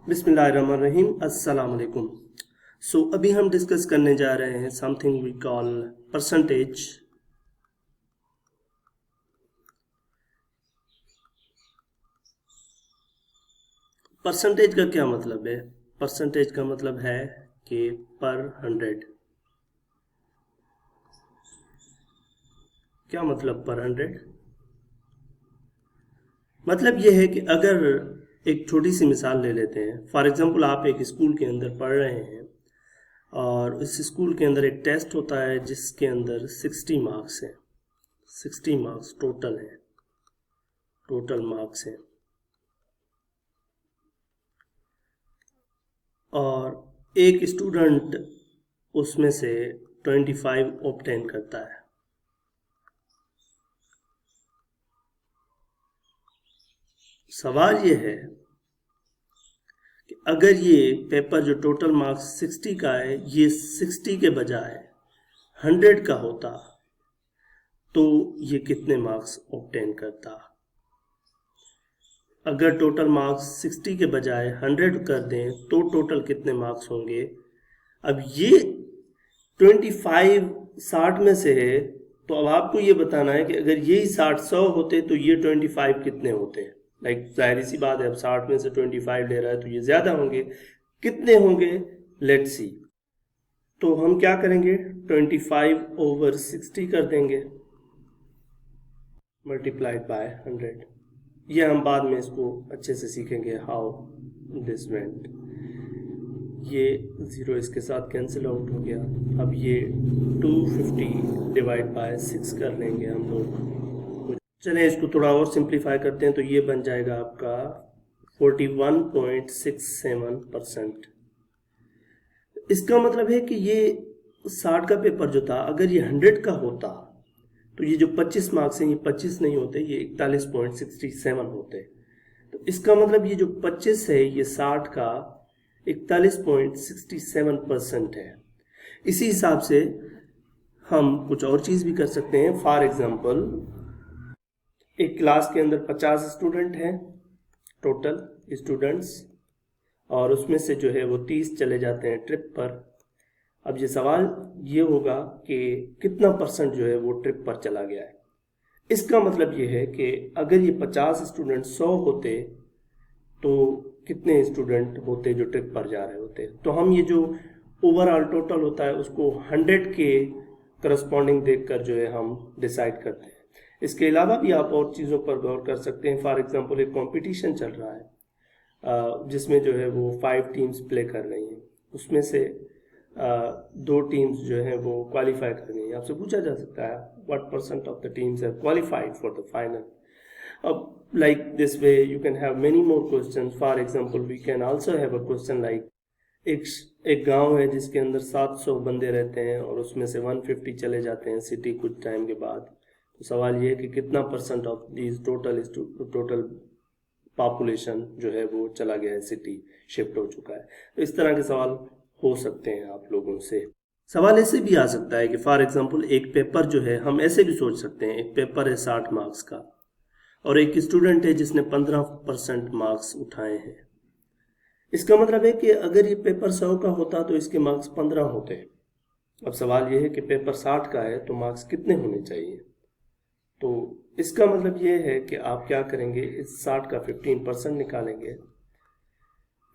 बिस्मिल्लाहिर्रहमानिर्रहीम, अस्सलाम वालेकुम। अभी हम डिस्कस करने जा रहे हैं something we call percentage. Percentage का क्या मतलब है? परसेंटेज का मतलब है कि पर 100। क्या मतलब पर 100? मतलब यह है कि अगर एक छोटी सी मिसाल ले लेते हैं। फॉर एग्जांपल, आप एक स्कूल के अंदर पढ़ रहे हैं और उस स्कूल के अंदर एक टेस्ट होता है जिसके अंदर 60 मार्क्स हैं। 60 मार्क्स टोटल हैं, टोटल मार्क्स हैं। और एक स्टूडेंट उसमें से 25 ऑब्टेन करता है। सवाल ये है कि अगर ये पेपर जो टोटल मार्क्स 60 का है, ये 60 के बजाय 100 का होता तो ये कितने मार्क्स ऑब्टेन करता? अगर टोटल मार्क्स 60 के बजाय 100 कर दें तो टोटल कितने मार्क्स होंगे? अब ये 25 60 में से है, तो अब आपको ये बताना है कि अगर यही 60 100 होते तो ये 25 कितने होते हैं। लाइक जाहिर सी बात है, अब 60 में से 25 ले रहा है तो ये ज़्यादा होंगे। कितने होंगे? Let's see. तो हम क्या करेंगे? 25/60 कर देंगे, मल्टीप्लाइड बाय 100। ये हम बाद में इसको अच्छे से सीखेंगे हाउ दिस वेंट। ये 0 इसके साथ कैंसिल आउट हो गया। अब ये 250 डिवाइड बाय 6 कर लेंगे हम लोग। चलें इसको थोड़ा और सिंप्लीफाई करते हैं, तो ये बन जाएगा आपका 41.67%। इसका मतलब है कि ये 60 का पेपर जो था, अगर ये 100 का होता तो ये जो 25 मार्क्स हैं ये 25 नहीं होते, ये 41.67 होते। तो इसका मतलब ये जो 25 है ये 60 का 41.67% है। इसी हिसाब से हम कुछ और चीज़ भी कर सकते हैं। फॉर एग्जांपल, एक क्लास के अंदर 50 स्टूडेंट हैं, टोटल स्टूडेंट्स, और उसमें से जो है वो 30 चले जाते हैं ट्रिप पर। अब ये सवाल ये होगा कि कितना परसेंट जो है वो ट्रिप पर चला गया है। इसका मतलब ये है कि अगर ये 50 स्टूडेंट 100 होते तो कितने स्टूडेंट होते जो ट्रिप पर जा रहे होते। तो हम ये जो ओवरऑल टोटल होता है उसको 100 के करस्पॉन्डिंग देखकर जो है हम डिसाइड करते हैं। इसके अलावा भी आप और चीज़ों पर गौर कर सकते हैं। फॉर एग्जांपल, एक कंपटीशन चल रहा है जिसमें जो है वो 5 टीम्स प्ले कर रही हैं। उसमें से 2 टीम्स जो है वो क्वालिफाई कर गई हैं। आपसे पूछा जा सकता है what percent of the teams have qualified for the final. Like this way you can have many more questions. For example, we can also have a question like एक गांव है जिसके अंदर 700 बंदे रहते हैं और उसमें से 150 चले जाते हैं सिटी कुछ टाइम के बाद। तो सवाल ये है कि कितना percent of these total population जो है वो चला गया है, सिटी शिफ्ट हो चुका है। तो इस तरह के सवाल हो सकते हैं आप लोगों से। सवाल ऐसे भी आ सकता है कि फॉर एग्जांपल, एक पेपर जो है, हम ऐसे भी सोच सकते हैं, एक पेपर है 60 मार्क्स का और एक स्टूडेंट है जिसने 15% मार्क्स उठाए हैं। इसका मतलब है कि अगर ये पेपर 100 का होता तो इसके मार्क्स 15 होते। अब सवाल ये है कि पेपर 60 का है तो मार्क्स कितने होने चाहिए। तो इसका मतलब ये है कि आप क्या करेंगे, इस 60 का 15% निकालेंगे,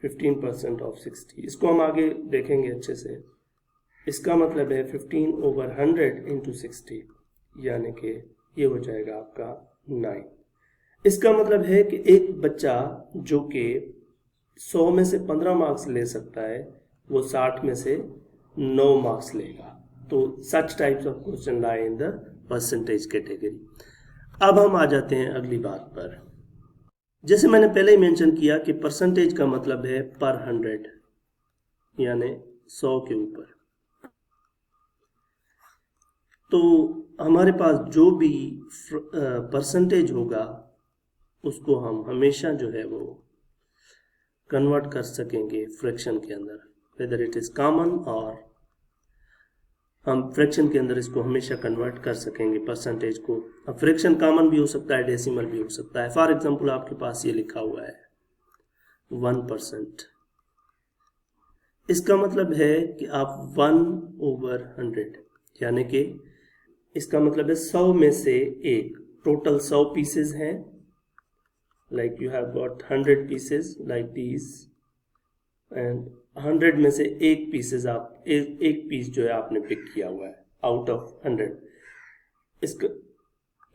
15% ऑफ 60। इसको हम आगे देखेंगे अच्छे से। इसका मतलब है 15/100 इंटू 60, यानी कि ये हो जाएगा आपका 9। इसका मतलब है कि एक बच्चा जो कि 100 में से 15 मार्क्स ले सकता है वो 60 में से 9 मार्क्स लेगा। तो such types of question lie in the percentage category. अब हम आ जाते हैं अगली बात पर। जैसे मैंने पहले ही मेंशन किया कि परसेंटेज का मतलब है पर 100, यानी 100 के ऊपर। तो हमारे पास जो भी परसेंटेज होगा उसको हम हमेशा जो है वो कन्वर्ट कर सकेंगे फ्रैक्शन के अंदर, वेदर इट इज कॉमन, और हम फ्रैक्शन के अंदर इसको हमेशा कन्वर्ट कर सकेंगे परसेंटेज को। अब फ्रैक्शन कॉमन भी हो सकता है, डेसिमल भी हो सकता है। फॉर एग्जांपल, आपके पास ये लिखा हुआ है 1%। इसका मतलब है कि आप 1/100 यानी कि इसका मतलब है 100 में से एक, टोटल 100 पीसेज हैं, like you have got 100 pieces like these, and 100 में से एक पीसेज आप एक पीस जो है आपने पिक किया हुआ है आउट ऑफ 100। इसका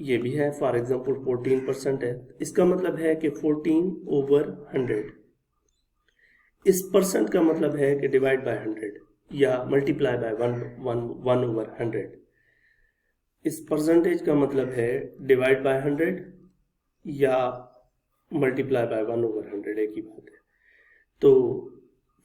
ये भी है फॉर एग्जांपल 14% है, इसका मतलब है कि 14/100। इस परसेंट का मतलब है कि डिवाइड बाय 100 या मल्टीप्लाई बाय 1/100। इस परसेंटेज का मतलब है डिवाइड बाय 100 या मल्टीप्लाई बाय 1/100, एक ही बात है। तो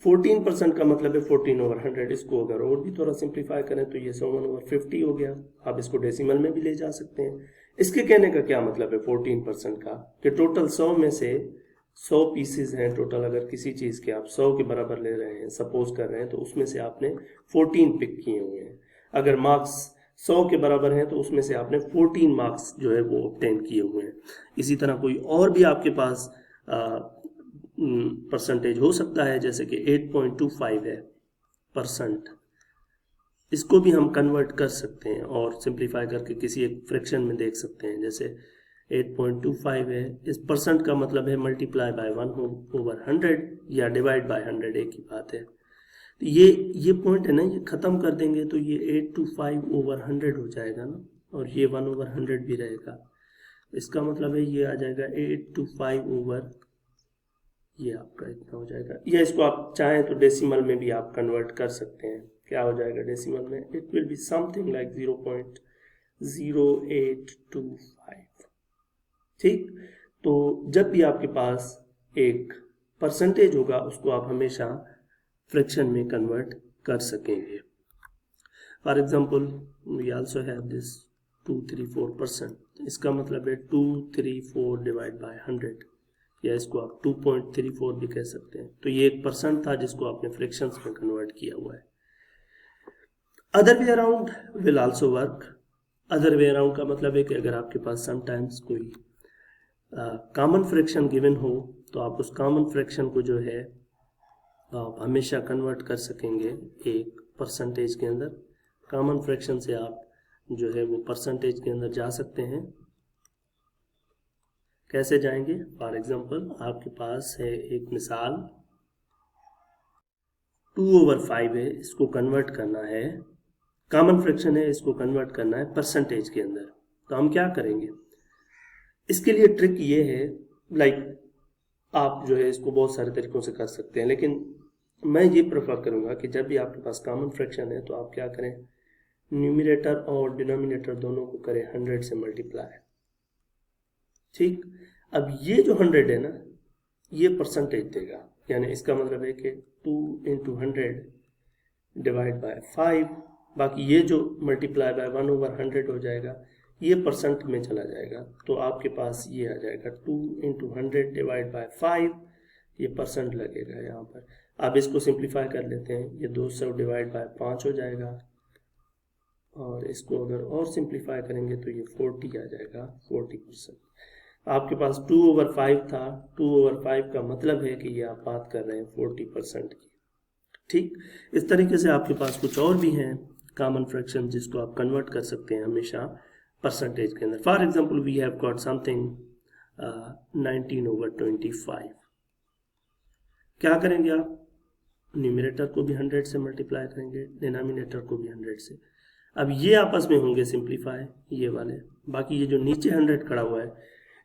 14% का मतलब है 14/100। इसको अगर और भी थोड़ा सिंप्लीफाई करें तो ये 1/50 हो गया। आप इसको डेसिमल में भी ले जा सकते हैं। इसके कहने का क्या मतलब है 14% का, कि टोटल 100 में से 100 पीसेज हैं टोटल, अगर किसी चीज़ के आप 100 के बराबर ले रहे हैं, सपोज कर रहे हैं, तो उसमें से आपने 14 पिक किए हुए हैं। अगर मार्क्स 100 के बराबर हैं तो उसमें से आपने 14 मार्क्स जो है वो ऑब्टेन किए हुए हैं। इसी तरह कोई और भी आपके पास परसेंटेज हो सकता है, जैसे कि 8.25 है परसेंट। इसको भी हम कन्वर्ट कर सकते हैं और सिंप्लीफाई करके किसी एक फ्रैक्शन में देख सकते हैं। जैसे 8.25 है, इस परसेंट का मतलब है मल्टीप्लाई बाय 1/100 या डिवाइड बाय 100, एक ही बात है। तो ये पॉइंट है ना, ये ख़त्म कर देंगे तो ये 825/100 हो जाएगा ना, और ये 1/100 भी रहेगा। इसका मतलब है ये आ जाएगा 825 ये आपका इतना हो जाएगा। या इसको आप चाहें तो डेसिमल में भी आप कन्वर्ट कर सकते हैं। क्या हो जाएगा डेसिमल में? It will be something like 0.0825। ठीक, तो जब भी आपके पास एक परसेंटेज होगा उसको आप हमेशा फ्रैक्शन में कन्वर्ट कर सकेंगे। For example we also have this 234%, इसका मतलब है 234 डिवाइड बाय 100, या इसको आप 2.34 भी कह सकते हैं। तो ये एक परसेंट था जिसको आपने फ्रैक्शंस में कन्वर्ट किया हुआ है। Other way around will also work. Other way around का मतलब है कि अगर आपके पास समटाइम्स कोई कॉमन फ्रैक्शन गिवन हो तो आप उस कॉमन फ्रैक्शन को जो है आप हमेशा कन्वर्ट कर सकेंगे एक परसेंटेज के अंदर। कॉमन फ्रैक्शन से आप जो है वो परसेंटेज के अंदर जा सकते हैं। कैसे जाएंगे? फॉर एग्जांपल आपके पास है एक मिसाल, 2/5 है, इसको कन्वर्ट करना है, कॉमन फ्रैक्शन है, इसको कन्वर्ट करना है परसेंटेज के अंदर। तो हम क्या करेंगे? इसके लिए ट्रिक ये है, लाइक आप जो है इसको बहुत सारे तरीकों से कर सकते हैं, लेकिन मैं ये प्रेफर करूंगा कि जब भी आपके पास कॉमन फ्रैक्शन है तो आप क्या करें, न्यूमरेटर और डिनोमिनेटर दोनों को करें 100 से मल्टीप्लाई। ठीक, अब ये जो 100 है ना, ये परसेंटेज देगा, यानी इसका मतलब है कि 2 × 100 डिवाइड बाय 5, बाकी ये जो मल्टीप्लाई बाय 1/100 हो जाएगा ये परसेंट में चला जाएगा। तो आपके पास ये आ जाएगा 2 × 100 डिवाइड बाय 5, ये परसेंट लगेगा यहाँ पर। अब इसको सिंप्लीफाई कर लेते हैं, ये 200 डिवाइड बाय 5 हो जाएगा, और इसको अगर और सिंप्लीफाई करेंगे तो ये 40 आ जाएगा, 40%। आपके पास 2/5 था, 2/5 का मतलब है कि ये आप बात कर रहे हैं 40% की। ठीक, इस तरीके से आपके पास कुछ और भी हैं कॉमन फ्रैक्शन जिसको आप कन्वर्ट कर सकते हैं हमेशा परसेंटेज के अंदर। For example we have got something 19/25। क्या करेंगे आप? न्यूमरेटर को भी 100 से मल्टीप्लाई करेंगे, डिनोमिनेटर को भी 100 से। अब ये आपस में होंगे सिंप्लीफाई, ये वाले, बाकी ये जो नीचे 100 खड़ा हुआ है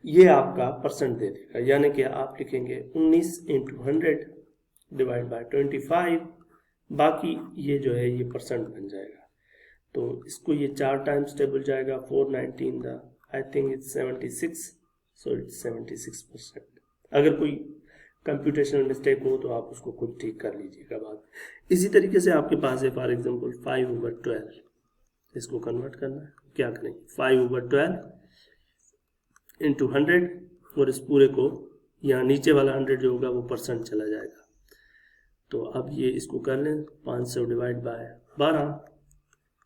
ये आपका परसेंट दे देगा, यानी कि आप लिखेंगे 19 × 100 डिवाइड बाय 25, बाकी ये जो है ये परसेंट बन जाएगा। तो इसको ये 4 टाइम्स टेबल जाएगा, 419 I think it's 76, so it's 76%। अगर कोई कंप्यूटेशनल मिस्टेक हो तो आप उसको खुद ठीक कर लीजिएगा बात। इसी तरीके से आपके पास है फॉर एग्जांपल 5/12, इसको कन्वर्ट करना है। क्या करेंगे? 5/12 × 100, और इस पूरे को यहाँ नीचे वाला 100 जो होगा वो परसेंट चला जाएगा। तो अब ये इसको कर लें, 500 डिवाइड बाय 12,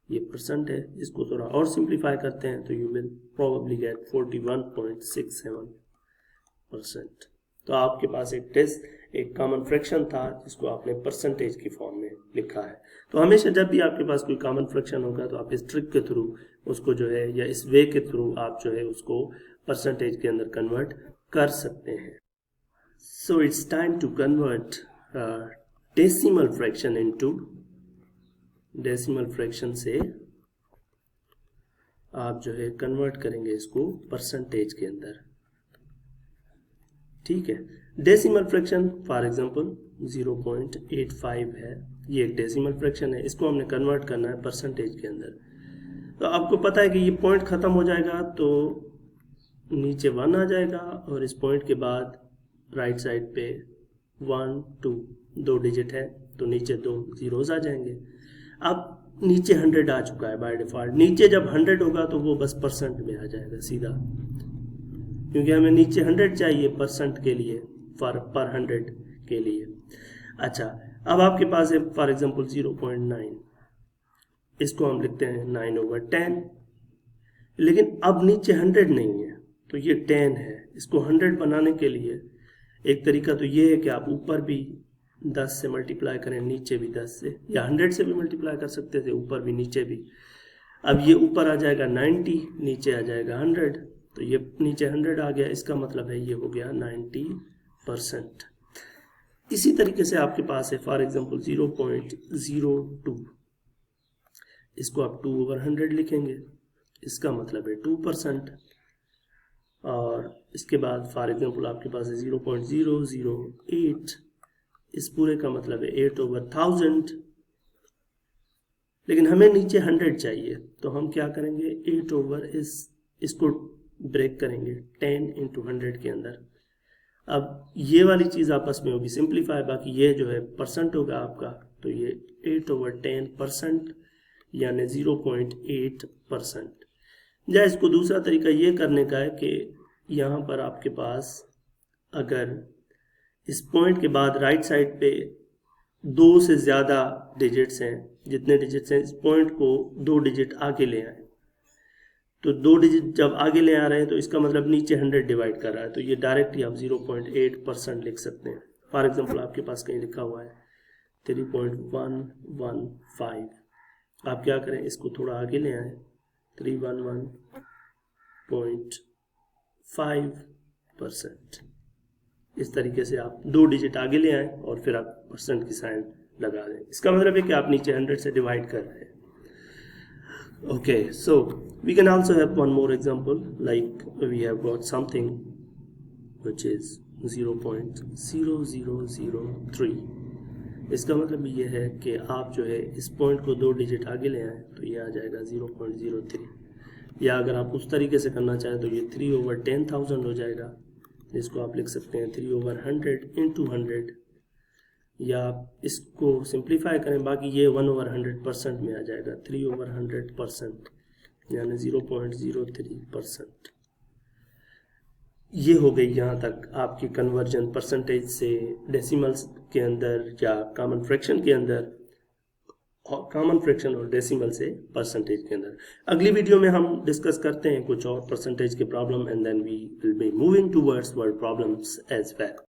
ये परसेंट है। इसको थोड़ा और सिंप्लीफाई करते हैं तो यू विल प्रोबेबली गेट 41.67%। तो आपके पास एक कॉमन फ्रैक्शन था जिसको आपने परसेंटेज की फॉर्म में लिखा है। तो हमेशा जब भी आपके पास कोई कॉमन फ्रैक्शन होगा तो आप इस ट्रिक के थ्रू उसको जो है या इस वे के थ्रू आप जो है उसको परसेंटेज के अंदर कन्वर्ट कर सकते हैं। So it's time to convert decimal fraction into, decimal fraction से आप जो है कन्वर्ट करेंगे इसको परसेंटेज के अंदर। ठीक है, डेसिमल फ्रैक्शन फॉर एग्जांपल 0.85 है, ये एक डेसिमल फ्रैक्शन है, इसको हमने कन्वर्ट करना है परसेंटेज के अंदर। तो आपको पता है कि ये पॉइंट खत्म हो जाएगा तो नीचे 1 आ जाएगा और इस पॉइंट के बाद राइट साइड पे 1 2 2 डिजिट है तो नीचे 2 जीरोस आ जाएंगे। अब नीचे 100 आ चुका है बाय डिफॉल्ट, नीचे जब 100 होगा तो वो बस परसेंट में आ जाएगा सीधा, क्योंकि हमें नीचे 100 चाहिए परसेंट के लिए, पर 100 के लिए। अच्छा, अब आपके पास है फॉर एग्जांपल 0.9, इसको हम लिखते हैं 9/10, लेकिन अब नीचे 100 नहीं है तो ये 10 है। इसको 100 बनाने के लिए एक तरीका तो ये है कि आप ऊपर भी 10 से मल्टीप्लाई करें, नीचे भी 10 से, या 100 से भी मल्टीप्लाई कर सकते थे, ऊपर भी नीचे भी। अब ये ऊपर आ जाएगा 90, नीचे आ जाएगा 100, तो ये नीचे 100 आ गया, इसका मतलब है ये हो गया 90%। इसी तरीके से आपके पास है फॉर एग्जांपल 0.02, इसको आप 2/100 लिखेंगे, इसका मतलब है 2%। और इसके बाद फॉर एग्जांपल आपके पास है 0.008, इस पूरे का मतलब है 8/1000, लेकिन हमें नीचे 100 चाहिए तो हम क्या करेंगे, 8 इसको ब्रेक करेंगे 10 into 100 के अंदर। अब ये वाली चीज़ आपस में होगी सिंप्लीफाई, बाकी ये जो है परसेंट होगा आपका, तो ये 8/10% यानी 0.8%। या इसको दूसरा तरीका ये करने का है कि यहाँ पर आपके पास अगर इस पॉइंट के बाद राइट साइड पे 2 से ज़्यादा डिजिट्स हैं, जितने डिजिट्स हैं इस पॉइंट को 2 डिजिट आगे ले आए, तो 2 डिजिट जब आगे ले आ रहे हैं तो इसका मतलब नीचे 100 डिवाइड कर रहा है, तो ये डायरेक्टली आप 0.8% लिख सकते हैं। फॉर एग्जांपल आपके पास कहीं लिखा हुआ है 3.115, आप क्या करें, इसको थोड़ा आगे ले आए, 311.5%। इस तरीके से आप 2 डिजिट आगे ले आए और फिर आप परसेंट की साइन लगा दें, इसका मतलब है कि आप नीचे 100 से डिवाइड कर रहे हैं। Okay, so we can also have one more example, like we have got something which is 0.0003। इसका मतलब ये है कि आप जो है इस पॉइंट को 2 डिजिट आगे ले आए तो ये आ जाएगा 0.03, या अगर आप उस तरीके से करना चाहें तो ये 3/10,000 हो जाएगा, जिसको आप लिख सकते हैं 3/100 into 100, या आप इसको सिंप्लीफाई करें, बाकी ये 1/100% में आ जाएगा, 3/100% यानी 0.03%। ये हो गई यहाँ तक आपकी कन्वर्जन परसेंटेज से डेसिमल्स के अंदर या कॉमन फ्रैक्शन के अंदर, और कॉमन फ्रैक्शन और डेसिमल से परसेंटेज के अंदर। अगली वीडियो में हम डिस्कस करते हैं कुछ और परसेंटेज के problem, and then we will be moving towards word problems as well.